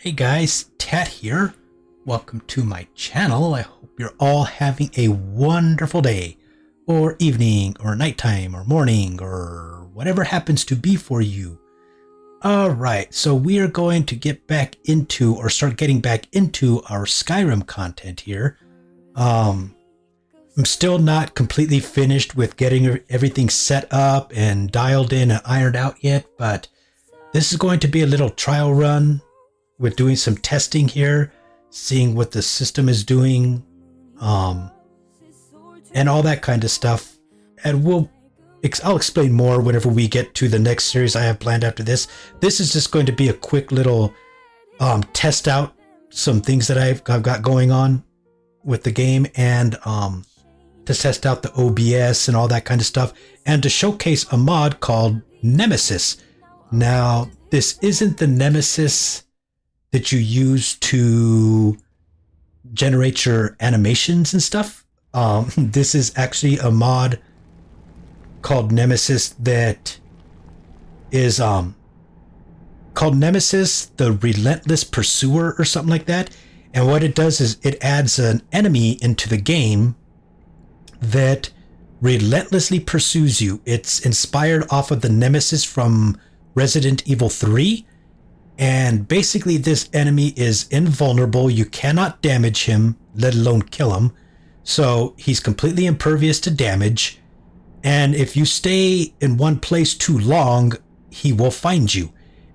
Hey guys, Tat here. Welcome to my channel. I hope you're all having a wonderful day, or evening, or nighttime, or morning, or whatever happens to be for you. Alright, so we are going to get back into, or start getting back into our Skyrim content here. I'm still not completely finished with getting everything set up and dialed in and ironed out yet, but this is going to be a little trial run with doing some testing here, seeing what the system is doing, and all that kind of stuff. And I'll explain more whenever we get to the next series I have planned after this. This is just going to be a quick little test out some things that I've got going on with the game, and to test out the OBS and all that kind of stuff, and to showcase a mod called Nemesis. Now, this isn't the Nemesis that you use to generate your animations and stuff. This is actually a mod called Nemesis that is called Nemesis, the Relentless Pursuer or something like that. And what it does is it adds an enemy into the game that relentlessly pursues you. It's inspired off of the Nemesis from Resident Evil 3. And basically this enemy is invulnerable. You cannot damage him, let alone kill him. So he's completely impervious to damage. And if you stay in one place too long, he will find you.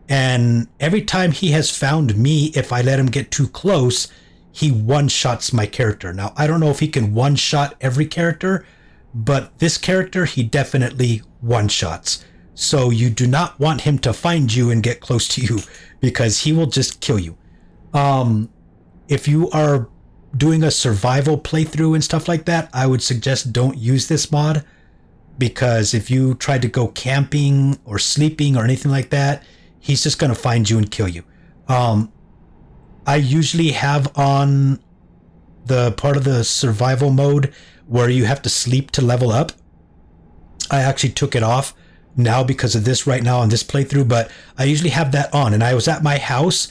And every time he has found me, if I let him get too close, he one-shots my character. Now, I don't know if he can one-shot every character, but this character, he definitely one-shots. So you do not want him to find you and get close to you, because he will just kill you. If you are doing a survival playthrough and stuff like that, I would suggest don't use this mod, because if you try to go camping or sleeping or anything like that, he's just going to find you and kill you. I usually have on the part of the survival mode where you have to sleep to level up. I actually took it off now because of this right now on this playthrough, but I usually have that on. And I was at my house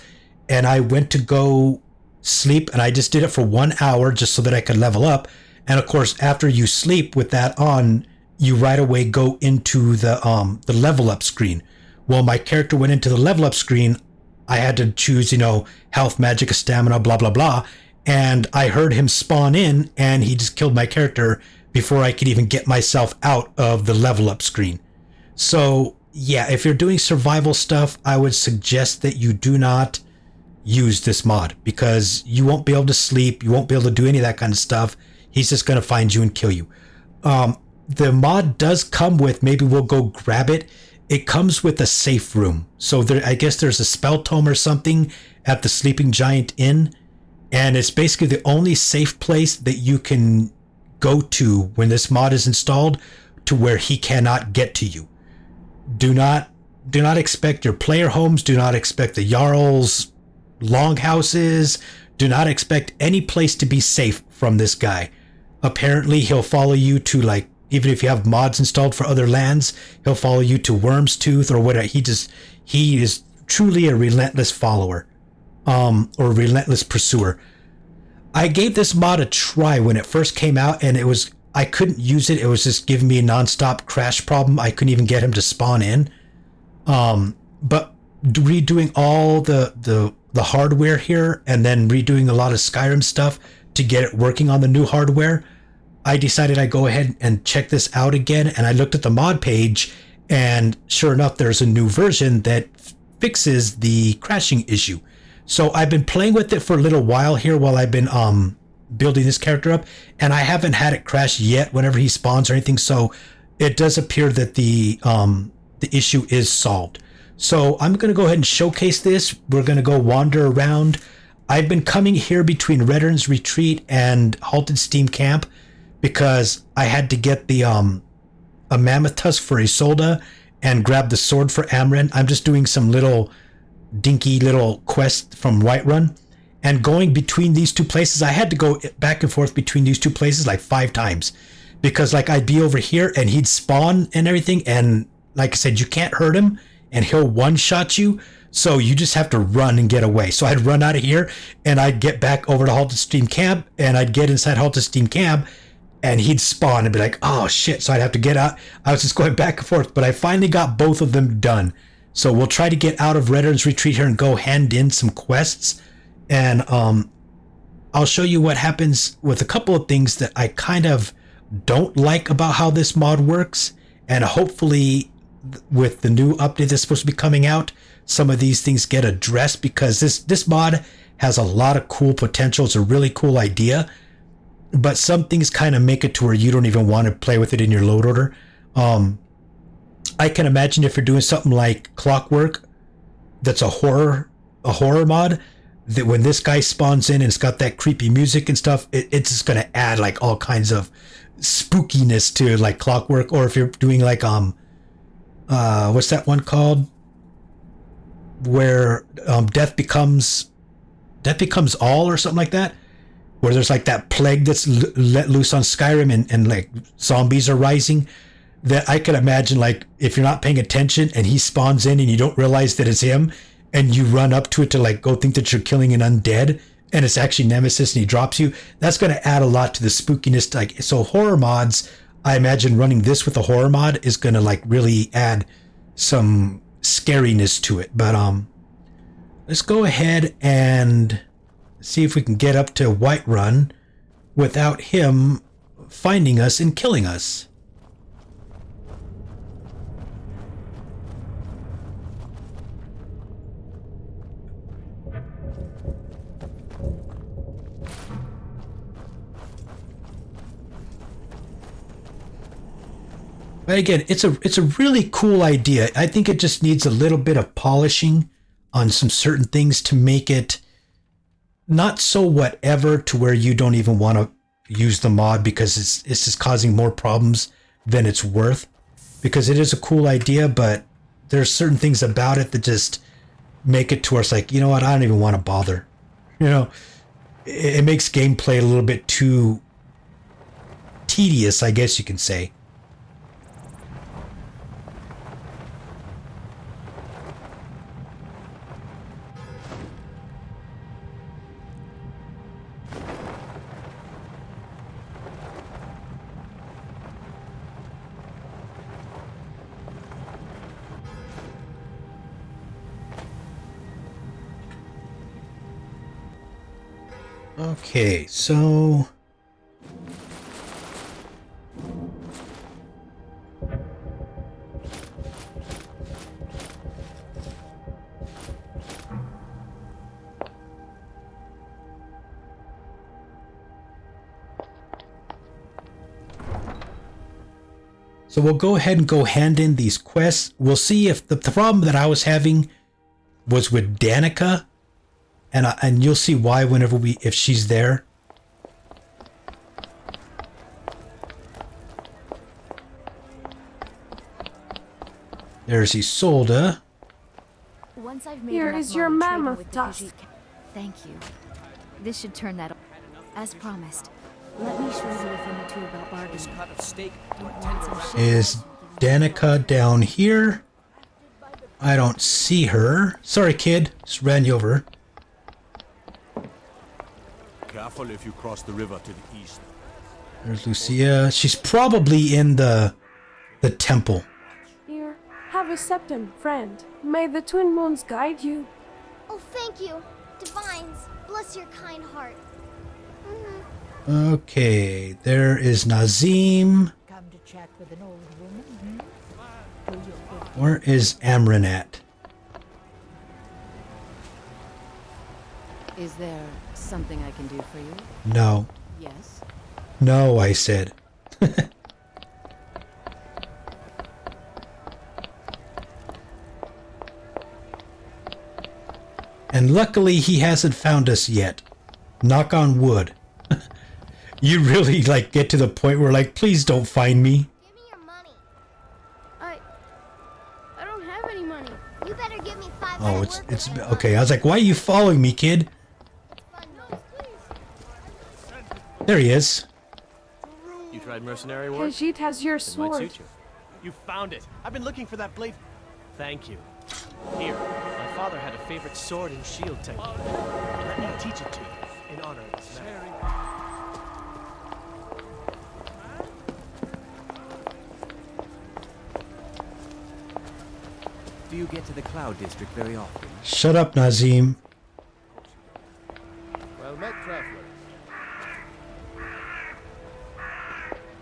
and I went to go sleep, and I just did it for 1 hour just so that I could level up. And of course, after you sleep with that on, you right away go into the level up screen. Well, my character went into the level up screen. I had to choose, health, magic, stamina, blah, blah, blah. And I heard him spawn in, and he just killed my character before I could even get myself out of the level up screen. So yeah, if you're doing survival stuff, I would suggest that you do not use this mod, because you won't be able to sleep. You won't be able to do any of that kind of stuff. He's just going to find you and kill you. The mod does come with, maybe we'll go grab it. It comes with a safe room. So I guess there's a spell tome or something at the Sleeping Giant Inn. And it's basically the only safe place that you can go to when this mod is installed, to where he cannot get to you. Do not expect your player homes. Do not expect the Jarl's longhouses. Do not expect any place to be safe from this guy. Apparently, he'll follow you to, even if you have mods installed for other lands, he'll follow you to Worm's Tooth or whatever. He is truly a relentless follower, or relentless pursuer. I gave this mod a try when it first came out, and I couldn't use it. It was just giving me a nonstop crash problem. I couldn't even get him to spawn in. But redoing all the hardware here, and then redoing a lot of Skyrim stuff to get it working on the new hardware, I decided I'd go ahead and check this out again. And I looked at the mod page, and sure enough, there's a new version that fixes the crashing issue. So I've been playing with it for a little while here while I've been building this character up, and I haven't had it crash yet whenever he spawns or anything. So it does appear that the issue is solved. So I'm going to go ahead and showcase this. We're going to go wander around. I've been coming here between Whiterun's Retreat and Halted Steam Camp because I had to get the a mammoth tusk for Isolde and grab the sword for Amren. I'm just doing some dinky little quest from Whiterun, and going between these two places, I had to go back and forth between these two places 5 times, because I'd be over here and he'd spawn and everything, and like I said, you can't hurt him and he'll one-shot you. So you just have to run and get away. So I'd run out of here and I'd get back over to Halted Steam Camp, and I'd get inside Halted Steam Camp, and he'd spawn and be like, oh shit. So I'd have to get out. I was just going back and forth, but I finally got both of them done. So we'll try to get out of Redern's Retreat here and go hand in some quests. And I'll show you what happens with a couple of things that I kind of don't like about how this mod works. And hopefully with the new update that's supposed to be coming out, some of these things get addressed, because this mod has a lot of cool potential. It's a really cool idea, but some things kind of make it to where you don't even want to play with it in your load order. I can imagine if you're doing something like Clockwork, that's a horror mod, that when this guy spawns in and it's got that creepy music and stuff, it's just going to add like all kinds of spookiness to like Clockwork. Or if you're doing like what's that one called, where death becomes all, or something like that, where there's like that plague that's let loose on Skyrim, and like zombies are rising. That I could imagine, like, if you're not paying attention and he spawns in and you don't realize that it's him, and you run up to it to like go think that you're killing an undead, and it's actually Nemesis and he drops you, that's going to add a lot to the spookiness. Like, so horror mods, I imagine running this with a horror mod is going to like really add some scariness to it. But let's go ahead and see if we can get up to Whiterun without him finding us and killing us. But again, it's a really cool idea. I think it just needs a little bit of polishing on some certain things to make it not so whatever to where you don't even want to use the mod, because it's just causing more problems than it's worth. Because it is a cool idea, but there's certain things about it that just make it to where it's like, you know what, I don't even want to bother. You know, it makes gameplay a little bit too tedious, I guess you can say. Okay, so we'll go ahead and go hand in these quests. We'll see if the problem that I was having was with Danica. And you'll see why whenever if she's there. There's Isolde. Here is your mammoth tusk. Thank you. This should turn that. As promised. Let me show you a thing or two about bargaining. Is Danica down here? I don't see her. Sorry, kid. Just ran you over. Careful if you cross the river to the east. There's Lucia. She's probably in the temple. Here, have a septum, friend. May the twin moons guide you. Oh, thank you. Divines, bless your kind heart. Okay, there is Nazim. Come to chat with an old woman. Where is Amran at? Is there something I can do for you? No. Yes. No, I said. And luckily he hasn't found us yet. Knock on wood. You really like get to the point where like, please don't find me. Give me your money. I don't have any money. You better give me 5. Oh, it's okay. I was like, why are you following me, kid? There he is. You tried mercenary work? Khajiit has your It might sword. suit you. You found it. I've been looking for that blade. Thank you. Here, my father had a favorite sword and shield technique. Let me teach it to you in honor of this man. Do you get to the Cloud District very often? Shut up, Nazim. Well met, traveler.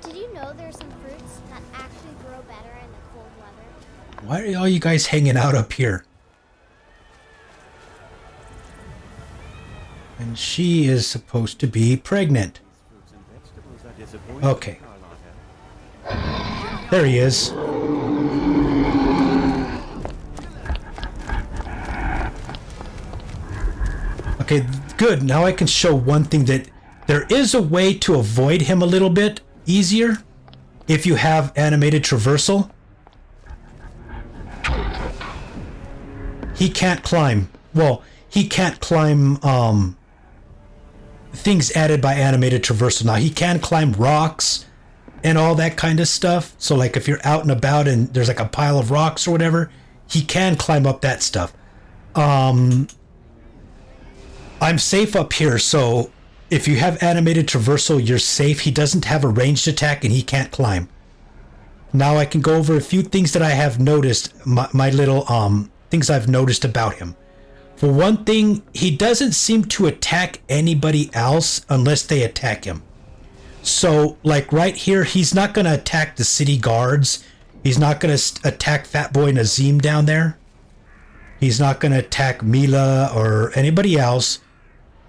Did you know there's some fruits that actually grow better in the cold weather? Why are all you guys hanging out up here? And she is supposed to be pregnant. Okay. There he is. Okay, good. Now I can show one thing, that there is a way to avoid him a little bit easier if you have animated traversal. He can't climb. Well, he can't climb things added by animated traversal. Now, he can climb rocks and all that kind of stuff. So, like, if you're out and about and there's like a pile of rocks or whatever, he can climb up that stuff. I'm safe up here, so if you have animated traversal, you're safe. He doesn't have a ranged attack and he can't climb. Now I can go over a few things that I have noticed, my little things I've noticed about him. For one thing, he doesn't seem to attack anybody else unless they attack him. So, like right here, he's not going to attack the city guards. He's not going to attack Fat Boy Nazim down there. He's not going to attack Mila or anybody else.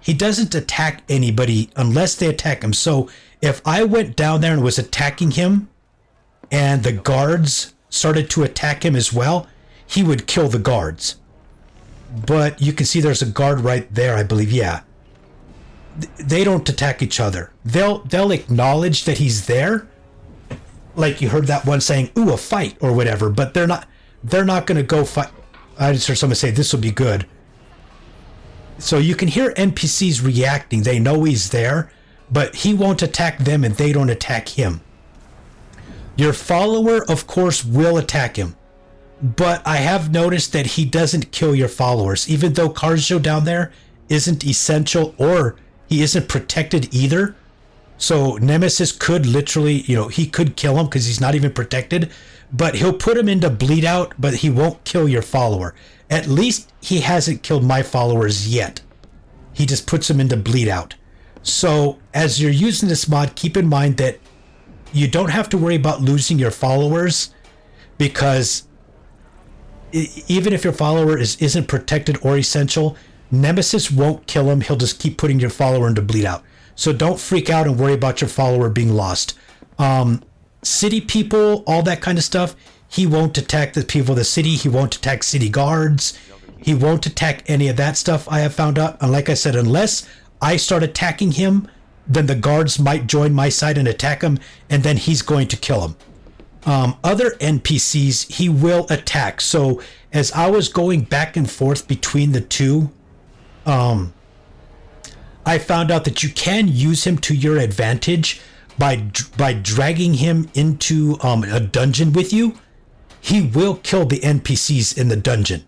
He doesn't attack anybody unless they attack him. So if I went down there and was attacking him and the guards started to attack him as well, he would kill the guards. But you can see there's a guard right there, I believe. Yeah. They don't attack each other. They'll acknowledge that he's there. Like you heard that one saying, ooh, a fight or whatever, but they're not going to go fight. I just heard someone say this will be good. So you can hear NPCs reacting. They know he's there, but he won't attack them and they don't attack him. Your follower, of course, will attack him. But I have noticed that he doesn't kill your followers, even though Karjo down there isn't essential or he isn't protected either. So Nemesis could literally, he could kill him because he's not even protected, but he'll put him into bleed out, but he won't kill your follower. At least he hasn't killed my followers yet. He just puts him into bleed out. So as you're using this mod, keep in mind that you don't have to worry about losing your followers, because even if your follower isn't protected or essential, Nemesis won't kill him. He'll just keep putting your follower into bleed out. So don't freak out and worry about your follower being lost. City people, all that kind of stuff, he won't attack the people of the city. He won't attack city guards. He won't attack any of that stuff, I have found out. And like I said, unless I start attacking him, then the guards might join my side and attack him, and then he's going to kill him. Other NPCs, he will attack. So as I was going back and forth between the two, I found out that you can use him to your advantage by dragging him into a dungeon with you. He will kill the NPCs in the dungeon.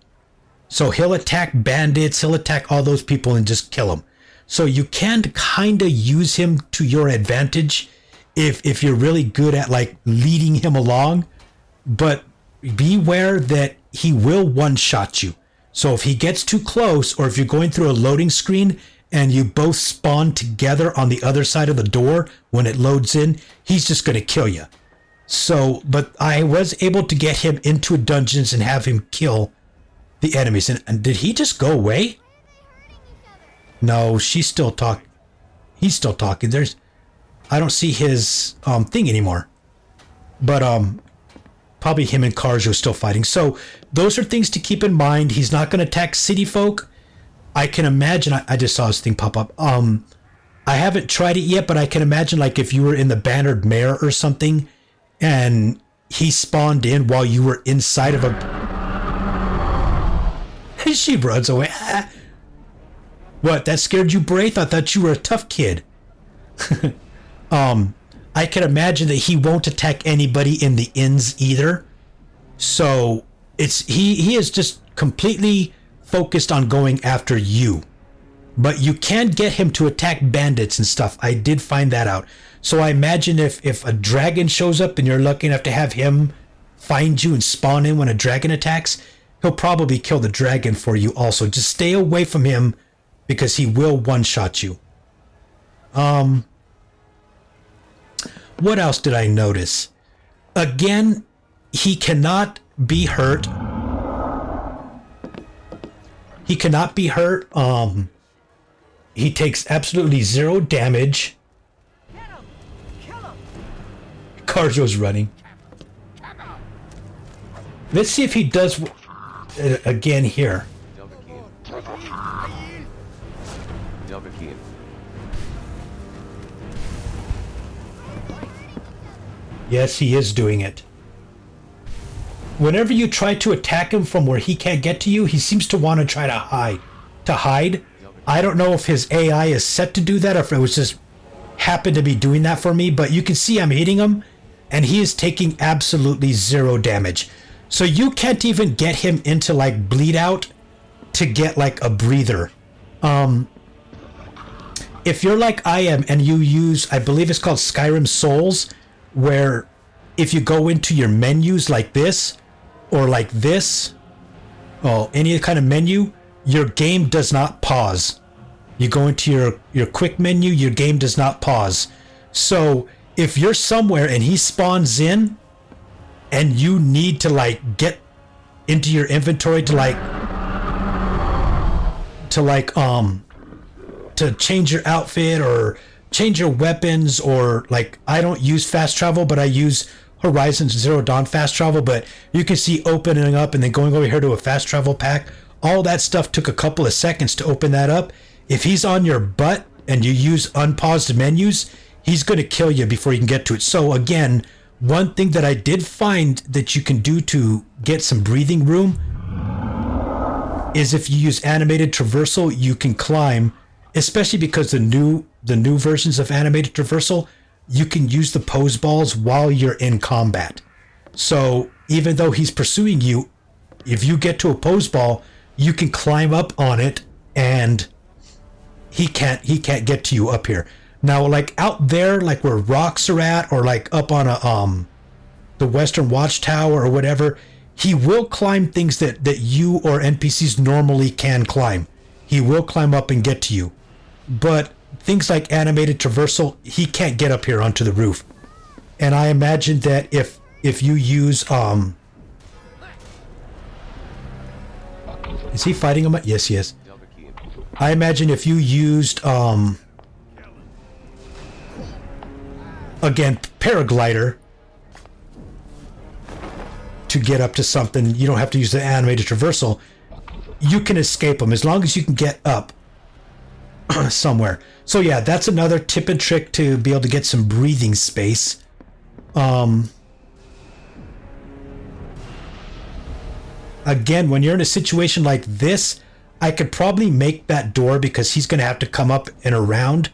So he'll attack bandits, he'll attack all those people and just kill them. So you can kind of use him to your advantage if you're really good at like leading him along, but beware that he will one-shot you. So if he gets too close, or if you're going through a loading screen and you both spawn together on the other side of the door when it loads in, he's just going to kill you. So, but I was able to get him into dungeons and have him kill the enemies. And did he just go away? No, she's still talking. He's still talking. I don't see his thing anymore. But probably him and Karjo still fighting. So those are things to keep in mind. He's not going to attack city folk. I can imagine, I just saw his thing pop up. I haven't tried it yet, but I can imagine like if you were in the Bannered Mare or something and he spawned in while you were inside of a... She runs away. What, that scared you, Braith? I thought you were a tough kid. I can imagine that he won't attack anybody in the inns either. So he is just completely focused on going after you. But you can get him to attack bandits and stuff. I did find that out. So I imagine if a dragon shows up and you're lucky enough to have him find you and spawn in when a dragon attacks, he'll probably kill the dragon for you also. Just stay away from him because he will one-shot you. What else did I notice? Again, he cannot be hurt. He cannot be hurt. He takes absolutely 0 damage. Carjo's running. Let's see if he does again here. Yes, he is doing it. Whenever you try to attack him from where he can't get to you, he seems to want to try to hide. I don't know if his AI is set to do that or if it was just happened to be doing that for me, but you can see I'm hitting him and he is taking absolutely 0 damage. So you can't even get him into like bleed out to get like a breather. If you're like I am and you use, I believe it's called Skyrim Souls, where if you go into your menus like this or like this, any kind of menu, your game does not pause. You go into your quick menu, your game does not pause. So if you're somewhere and he spawns in and you need to like get into your inventory to change your outfit or change your weapons, or like I don't use fast travel, but I use Horizon Zero Dawn fast travel, but you can see opening up and then going over here to a fast travel pack. All that stuff took a couple of seconds to open that up. If he's on your butt and you use unpaused menus, he's going to kill you before you can get to it. So again, one thing that I did find that you can do to get some breathing room is if you use animated traversal, you can climb, especially because the new versions of animated traversal, you can use the pose balls while you're in combat. So even though he's pursuing you, if you get to a pose ball, you can climb up on it and he can't get to you up here. Now, like out there, like where rocks are at, or like up on the Western Watchtower or whatever, he will climb things that you or NPCs normally can climb. He will climb up and get to you. But things like animated traversal, he can't get up here onto the roof. And I imagine that if you use is he fighting him? Yes, he is. I imagine if you used again, paraglider to get up to something, you don't have to use the animated traversal. You can escape them as long as you can get up somewhere. So yeah, that's another tip and trick to be able to get some breathing space. Again, when you're in a situation like this, I could probably make that door because he's going to have to come up and around.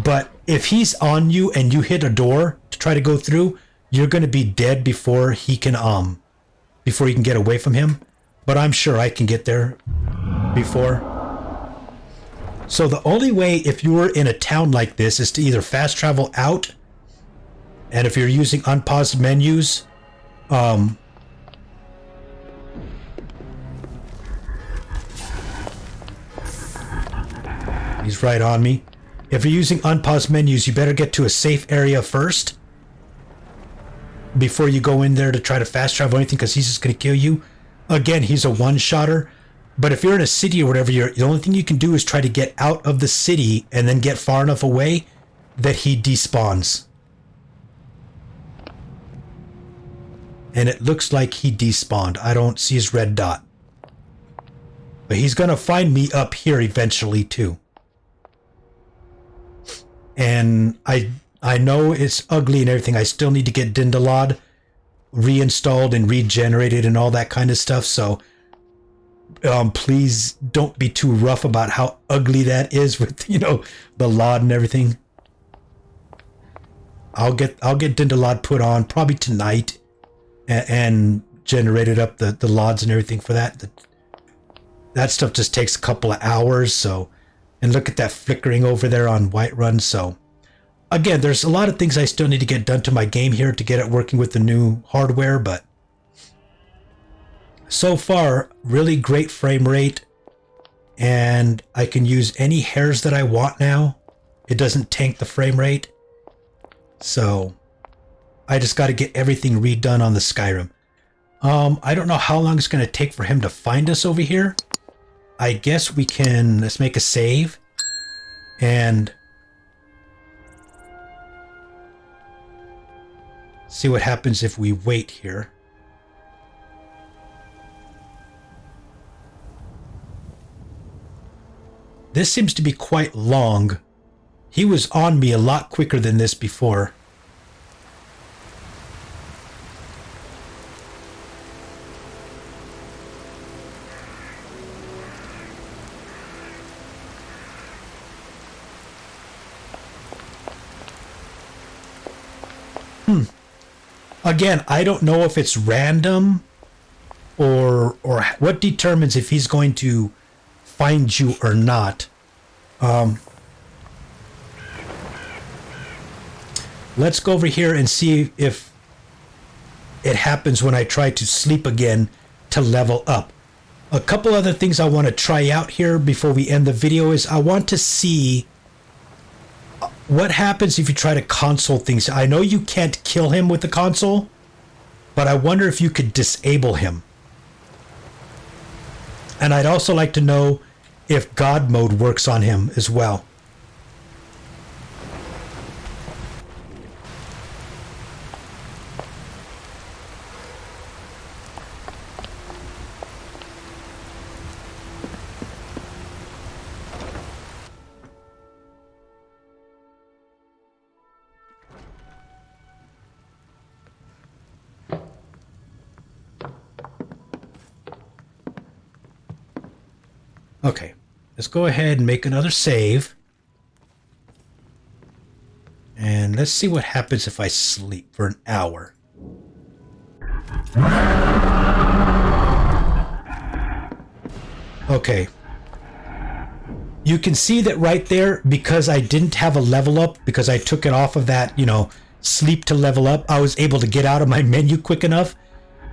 But if he's on you and you hit a door to try to go through, you're going to be dead before he can get away from him. But I'm sure I can get there before. So the only way if you were in a town like this is to either fast travel out, and if you're using unpaused menus, he's right on me. If you're using unpaused menus, you better get to a safe area first before you go in there to try to fast travel anything, because he's just going to kill you. Again, he's a one-shotter. But if you're in a city or whatever, the only thing you can do is try to get out of the city and then get far enough away that he despawns. And it looks like he despawned. I don't see his red dot. But he's going to find me up here eventually too. And I know it's ugly and everything. I still need to get Dindalad reinstalled and regenerated and all that kind of stuff. So please don't be too rough about how ugly that is with, the LOD and everything. I'll get Dindalad put on probably tonight and generated up the LODs and everything for that. that stuff just takes a couple of hours. So, and look at that flickering over there on Whiterun. So again, there's a lot of things I still need to get done to my game here to get it working with the new hardware, but so far, really great frame rate, and I can use any hairs that I want now. It doesn't tank the frame rate. So I just got to get everything redone on the Skyrim. I don't know how long it's going to take for him to find us over here. I guess we can, let's make a save and see what happens if we wait here. This seems to be quite long. He was on me a lot quicker than this before. Again, I don't know if it's random or what determines if he's going to find you or not. Let's go over here and see if it happens when I try to sleep again to level up. A couple other things I want to try out here before we end the video is I want to see what happens if you try to console things. I know you can't kill him with the console, but I wonder if you could disable him. And I'd also like to know if God mode works on him as well. Okay, let's go ahead and make another save. And let's see what happens if I sleep for an hour. Okay. You can see that right there, because I didn't have a level up, because I took it off of that, you know, sleep to level up, I was able to get out of my menu quick enough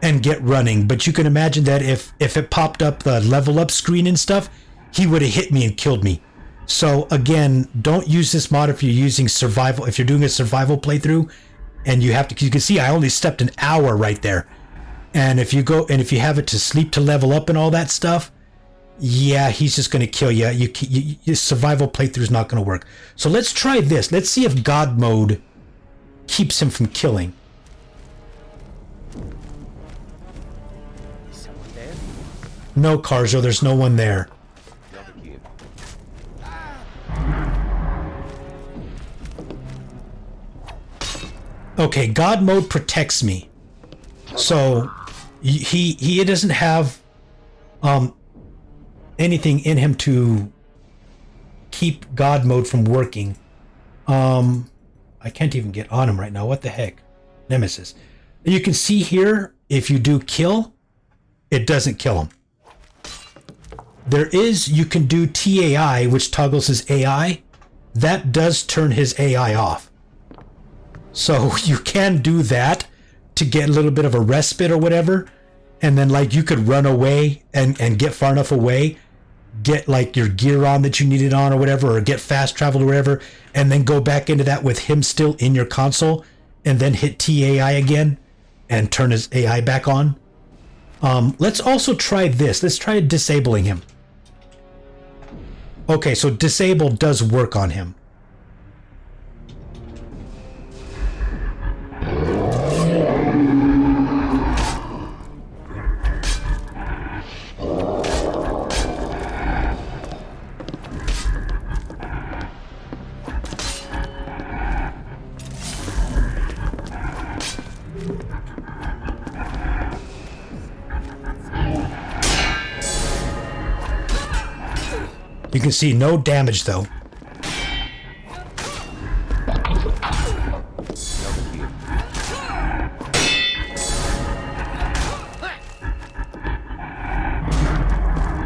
and get running. But you can imagine that if it popped up the level up screen and stuff, he would have hit me and killed me. So again, don't use this mod if you're using survival. If you're doing a survival playthrough and you have to, you can see I only slept an hour right there. And if you go and if you have it to sleep to level up and all that stuff, yeah, he's just going to kill you. Your survival playthrough is not going to work. So let's try this. Let's see if God mode keeps him from killing. Is someone there? No, Carzo, there's no one there. Okay, God mode protects me. So he doesn't have anything in him to keep God mode from working. I can't even get on him right now. What the heck? Nemesis. You can see here, if you do kill, it doesn't kill him. There is, you can do TAI, which toggles his AI. That does turn his AI off. So you can do that to get a little bit of a respite or whatever. And then like you could run away and get far enough away, get like your gear on that you needed on or whatever, or get fast travel or whatever, and then go back into that with him still in your console and then hit TAI again and turn his AI back on. Let's also try this. Let's try disabling him. Okay, so disable does work on him. You can see no damage though.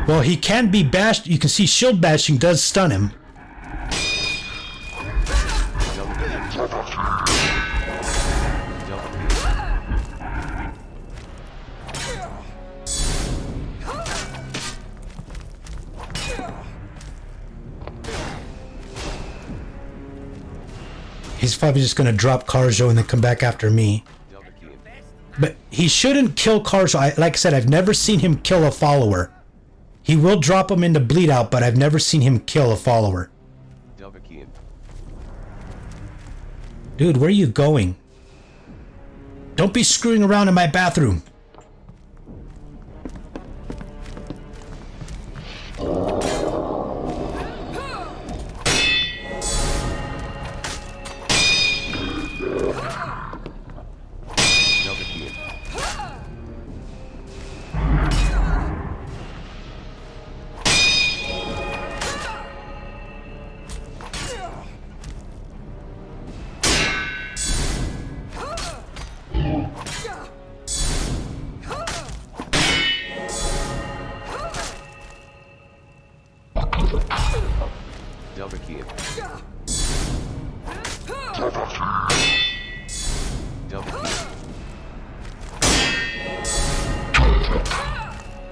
Well, he can be bashed. You can see shield bashing does stun him. He's probably just going to drop Karjo and then come back after me. But he shouldn't kill Karjo. Like I said, I've never seen him kill a follower. He will drop him into bleed out, but I've never seen him kill a follower. Dude, where are you going? Don't be screwing around in my bathroom.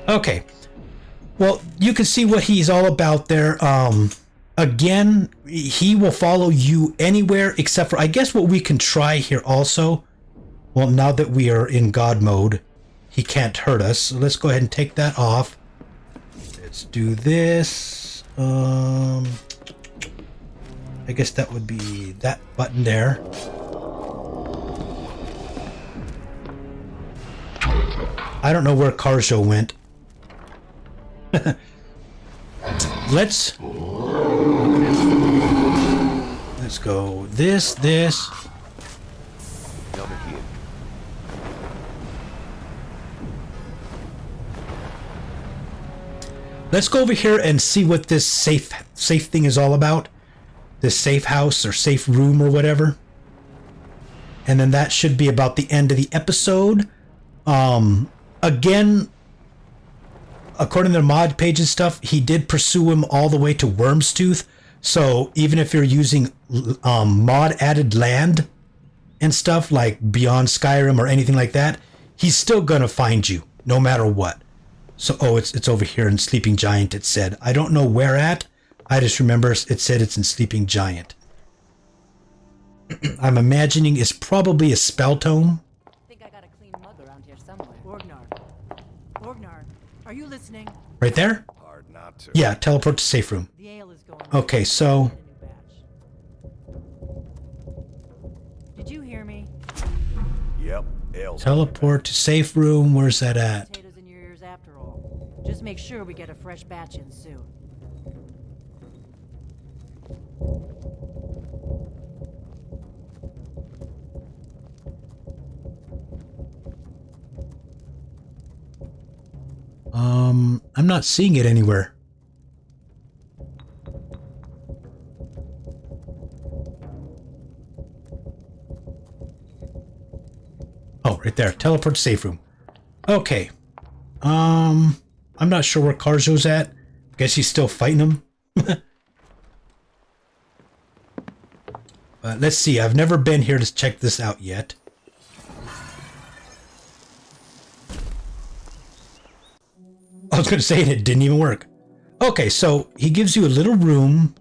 Okay, well, you can see what he's all about there. Again, he will follow you anywhere except for, I guess what we can try here also. Well, now that we are in God mode, he can't hurt us. So let's go ahead and take that off. Let's do this. I guess that would be that button there. I don't know where Karjo went. Let's go this. Let's go over here and see what this safe thing is all about. This safe house or safe room or whatever. And then that should be about the end of the episode. Again, according to the mod page and stuff, he did pursue him all the way to Worm's Tooth. So even if you're using mod added land and stuff like beyond Skyrim or anything like that, he's still gonna find you no matter what. So, oh, it's over here in Sleeping Giant, it said. I don't know where at. I just remember it said it's in Sleeping Giant. I'm imagining it's probably a spell tome. I think I got a clean mug around here somewhere. Orgnar, are you listening? Right there? Hard not to. Yeah, teleport to safe room. The ale is going. Okay, so Did you hear me? Yep. Ale. teleport to safe room. Where's that at? Potatoes in your ears after all. Just make sure we get a fresh batch in soon. I'm not seeing it anywhere. Oh, right there. Teleport to safe room. Okay. I'm not sure where Karjo's at. Guess he's still fighting him. Let's see. I've never been here to check this out yet. I was going to say it didn't even work. Okay, so he gives you a little room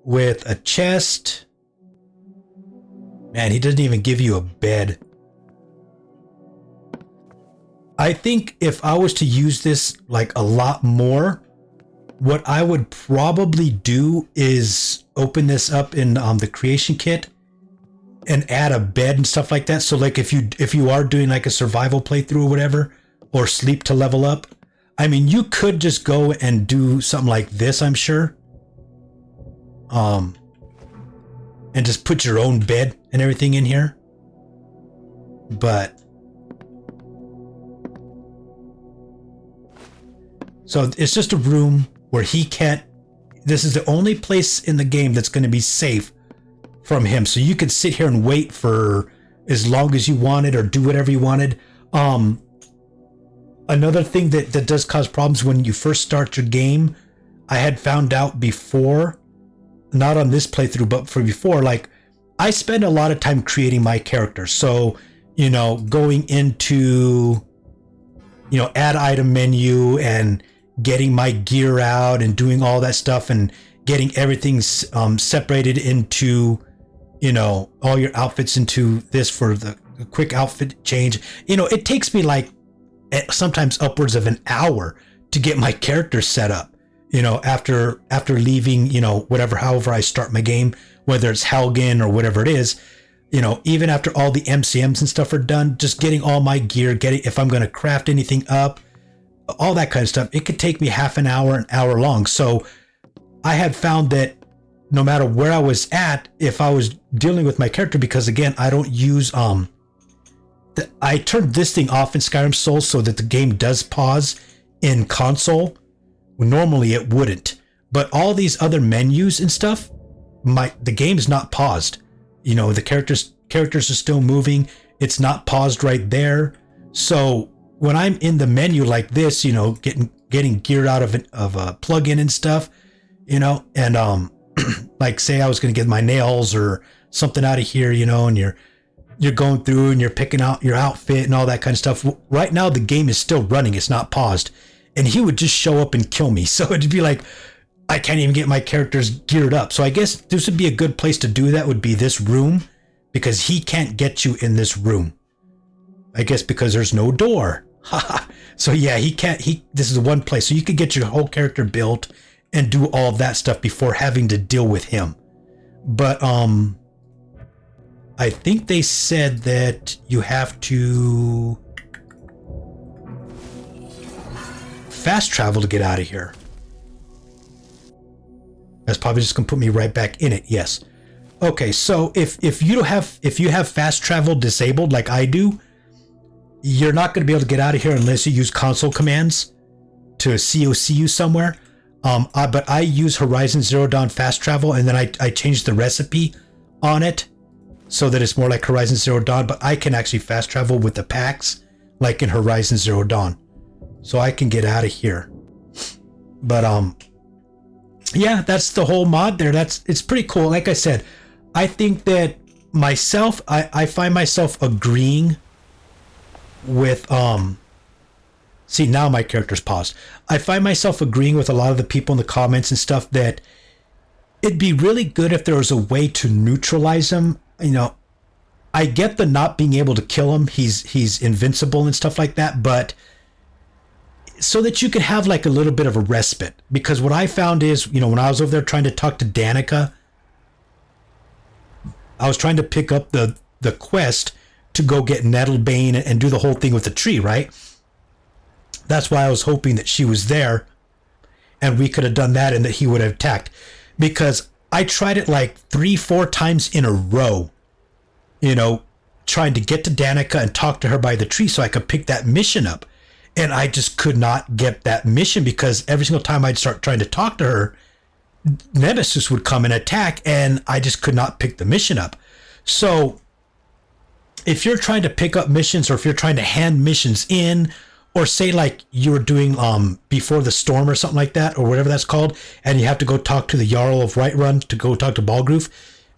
with a chest. Man, he doesn't even give you a bed. I think if I was to use this like a lot more, what I would probably do is open this up in the creation kit and add a bed and stuff like that. So like if you are doing like a survival playthrough or whatever, or sleep to level up, I mean, you could just go and do something like this, I'm sure. And just put your own bed and everything in here. But so it's just a room where he can't. This is the only place in the game that's going to be safe from him. So you could sit here and wait for as long as you wanted or do whatever you wanted. another thing that does cause problems when you first start your game, I had found out before, not on this playthrough, but for before, like, I spend a lot of time creating my character. So, you know, going into, you know, add item menu and getting my gear out and doing all that stuff and getting everything separated into, you know, all your outfits into this for the quick outfit change. You know, it takes me like sometimes upwards of an hour to get my character set up, you know, after leaving, you know, however I start my game, whether it's Helgen or whatever it is, you know, even after all the MCMs and stuff are done, just getting all my gear, if I'm going to craft anything up, all that kind of stuff, it could take me half an hour long. So I had found that no matter where I was at, if I was dealing with my character, because again, I don't use, I turned this thing off in Skyrim Soul so that the game does pause in console. Normally it wouldn't, but all these other menus and stuff, the game's not paused. You know, the characters are still moving. It's not paused right there. So when I'm in the menu like this, you know, getting gear out of a plugin and stuff, you know, and like say I was going to get my nails or something out of here, you know, and you're going through and you're picking out your outfit and all that kind of stuff. Right now the game is still running. It's not paused. And he would just show up and kill me. So it'd be like, I can't even get my characters geared up. So I guess this would be a good place to do that, would be this room, because he can't get you in this room. I guess because there's no door. So yeah, this is one place. So you could get your whole character built and do all of that stuff before having to deal with him. But I think they said that you have to fast travel to get out of here. That's probably just gonna put me right back in it. Yes. Okay, so if you have fast travel disabled like I do, you're not going to be able to get out of here unless you use console commands to COC you somewhere. But I use Horizon Zero Dawn fast travel, and then I changed the recipe on it so that it's more like Horizon Zero Dawn. But I can actually fast travel with the packs like in Horizon Zero Dawn, so I can get out of here. But yeah, that's the whole mod there. It's pretty cool. Like I said, I think that myself, I find myself agreeing with see, now my character's paused. I find myself agreeing with a lot of the people in the comments and stuff that it'd be really good if there was a way to neutralize him. You know, I get the not being able to kill him. He's invincible and stuff like that, but so that you could have like a little bit of a respite. Because what I found is, you know, when I was over there trying to talk to Danica, I was trying to pick up the quest to go get Nettlebane and do the whole thing with the tree, right? That's why I was hoping that she was there and we could have done that and that he would have attacked. Because I tried it like 3-4 times in a row, you know, trying to get to Danica and talk to her by the tree so I could pick that mission up. And I just could not get that mission because every single time I'd start trying to talk to her, Nemesis would come and attack and I just could not pick the mission up. So if you're trying to pick up missions, or if you're trying to hand missions in, or say like you were doing Before the Storm or something like that, or whatever that's called, and you have to go talk to the Jarl of Whiterun to go talk to Balgroof,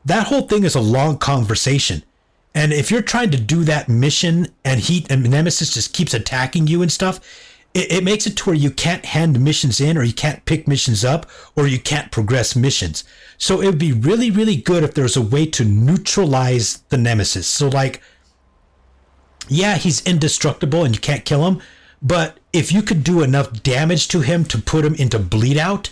that whole thing is a long conversation. And if you're trying to do that mission and Nemesis just keeps attacking you and stuff, it makes it to where you can't hand missions in, or you can't pick missions up, or you can't progress missions. So it would be really, really good if there's a way to neutralize the Nemesis. So like, yeah, he's indestructible and you can't kill him, but if you could do enough damage to him to put him into bleed out,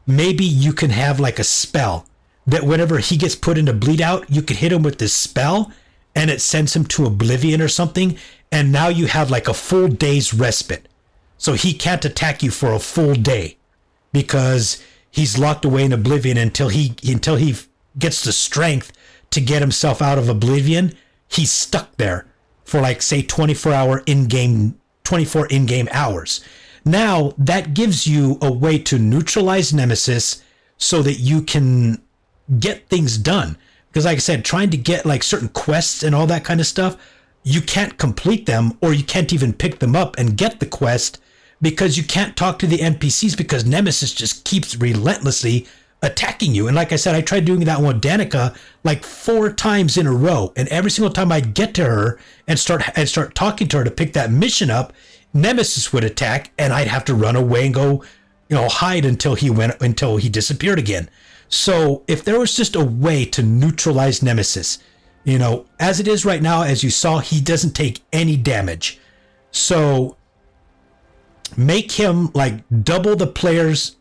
maybe you can have like a spell that whenever he gets put into bleed out, you could hit him with this spell and it sends him to oblivion or something. And now you have like a full day's respite. So he can't attack you for a full day because he's locked away in oblivion until he gets the strength to get himself out of oblivion. He's stuck there for like, say, 24 in-game hours. Now that gives you a way to neutralize Nemesis so that you can get things done. Because like I said, trying to get like certain quests and all that kind of stuff, you can't complete them, or you can't even pick them up and get the quest because you can't talk to the NPCs because Nemesis just keeps relentlessly attacking you. And like I said, I tried doing that one with Danica like 4 times in a row, and every single time I'd get to her and start talking to her to pick that mission up, Nemesis would attack, and I'd have to run away and go, hide until he disappeared again. So if there was just a way to neutralize Nemesis, as it is right now, as you saw, he doesn't take any damage. So make him like double the player's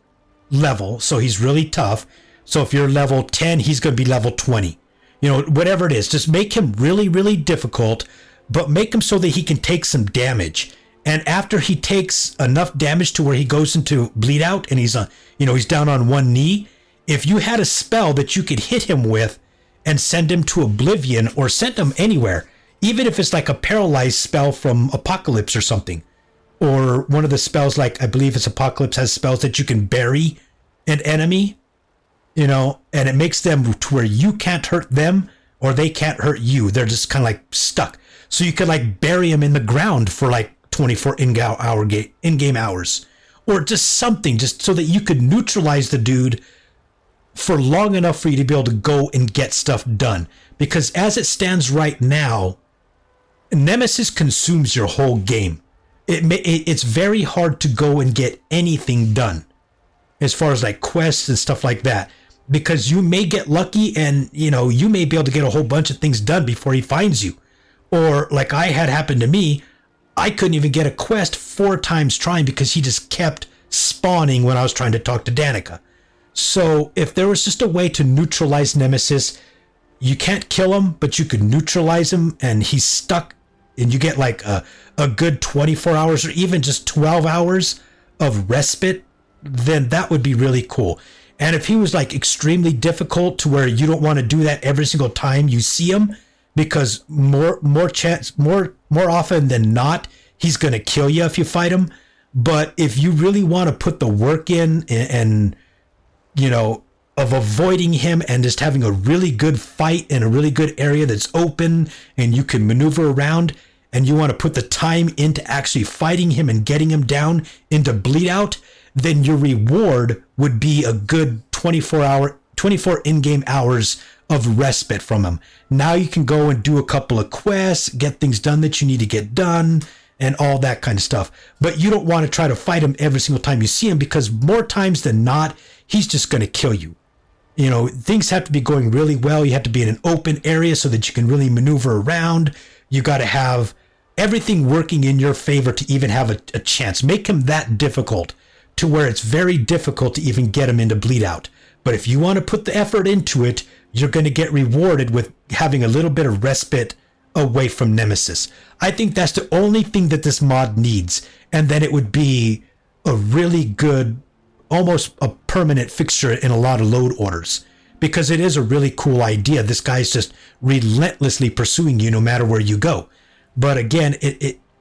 level, so he's really tough. So if you're level 10, he's going to be level 20. Whatever it is, just make him really, really difficult, but make him so that he can take some damage. And after he takes enough damage to where he goes into bleed out and he's down on one knee, if you had a spell that you could hit him with and send him to oblivion or send him anywhere, even if it's like a paralyzed spell from Apocalypse or something, or one of the spells, like I believe it's Apocalypse has spells that you can bury an enemy, and it makes them to where you can't hurt them or they can't hurt you. They're just kind of like stuck. So you could like bury them in the ground for like 24 in-game hours, or just something, just so that you could neutralize the dude for long enough for you to be able to go and get stuff done. Because as it stands right now, Nemesis consumes your whole game. It's very hard to go and get anything done as far as like quests and stuff like that, because you may get lucky and you may be able to get a whole bunch of things done before he finds you. Or like I had happened to me, I couldn't even get a quest 4 times trying because he just kept spawning when I was trying to talk to Danica. So if there was just a way to neutralize Nemesis, you can't kill him, but you could neutralize him and he's stuck, and you get like a good 24 hours or even just 12 hours of respite, then that would be really cool. And if he was like extremely difficult to where you don't want to do that every single time you see him, because more often than not, he's going to kill you if you fight him. But if you really want to put the work in and of avoiding him and just having a really good fight in a really good area that's open and you can maneuver around, and you want to put the time into actually fighting him and getting him down into bleed out, then your reward would be a good 24 in-game hours of respite from him. Now you can go and do a couple of quests, get things done that you need to get done, and all that kind of stuff. But you don't want to try to fight him every single time you see him, because more times than not, he's just going to kill you. Things have to be going really well. You have to be in an open area so that you can really maneuver around. You got to have everything working in your favor to even have a chance. Make him that difficult to where it's very difficult to even get him into bleed out. But if you want to put the effort into it, you're going to get rewarded with having a little bit of respite away from Nemesis. I think that's the only thing that this mod needs, and then it would be a really good, almost a permanent fixture in a lot of load orders, because it is a really cool idea. This guy's just relentlessly pursuing you no matter where you go. But again,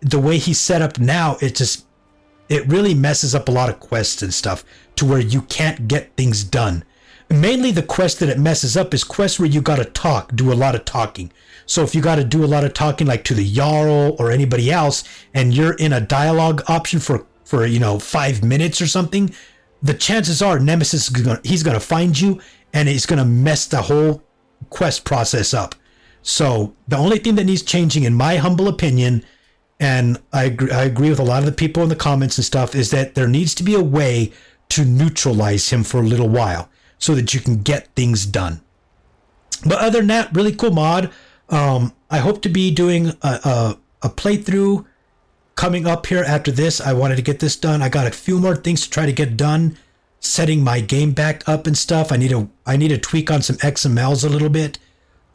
the way he's set up now, it really messes up a lot of quests and stuff to where you can't get things done. Mainly the quest that it messes up is quests where you got to do a lot of talking. So if you got to do a lot of talking, like to the Jarl or anybody else, and you're in a dialogue option for 5 minutes or something, the chances are Nemesis he's going to find you and he's going to mess the whole quest process up. So the only thing that needs changing, in my humble opinion, and I agree with a lot of the people in the comments and stuff, is that there needs to be a way to neutralize him for a little while so that you can get things done. But other than that, really cool mod. I hope to be doing a playthrough coming up here after this. I wanted to get this done. I got a few more things to try to get done, setting my game back up and stuff. I need to tweak on some XMLs a little bit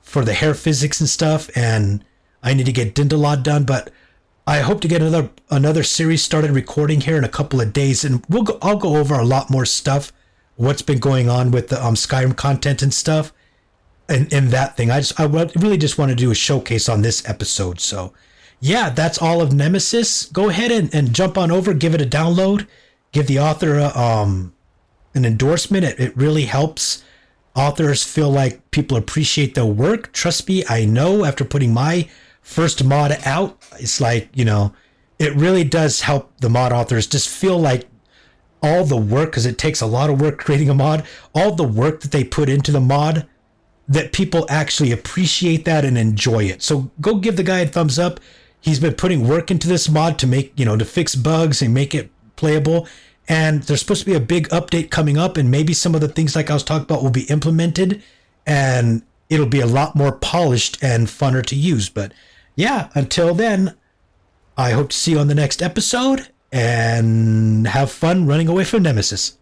for the hair physics and stuff, and I need to get Dindalod done. But I hope to get another series started recording here in a couple of days, and I'll go over a lot more stuff, what's been going on with the Skyrim content and stuff, and that thing. I really just want to do a showcase on this episode. So yeah, that's all of Nemesis. Go ahead and jump on over, give it a download, give the author an endorsement. It really helps authors feel like people appreciate their work. Trust me, I know after putting my first mod out, it's like, you know, it really does help the mod authors just feel like all the work, because it takes a lot of work creating a mod, all the work that they put into the mod, that people actually appreciate that and enjoy it. So go give the guy a thumbs up. He's been putting work into this mod to make, you know, to fix bugs and make it playable. And there's supposed to be a big update coming up, and maybe some of the things like I was talking about will be implemented, and it'll be a lot more polished and funner to use. But yeah, until then, I hope to see you on the next episode, and have fun running away from Nemesis.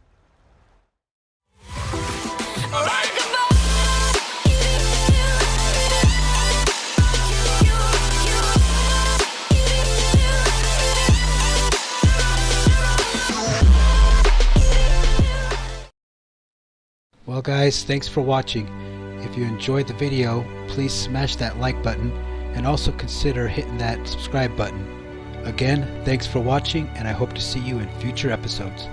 Well guys, thanks for watching. If you enjoyed the video, please smash that like button and also consider hitting that subscribe button. Again, thanks for watching, and I hope to see you in future episodes.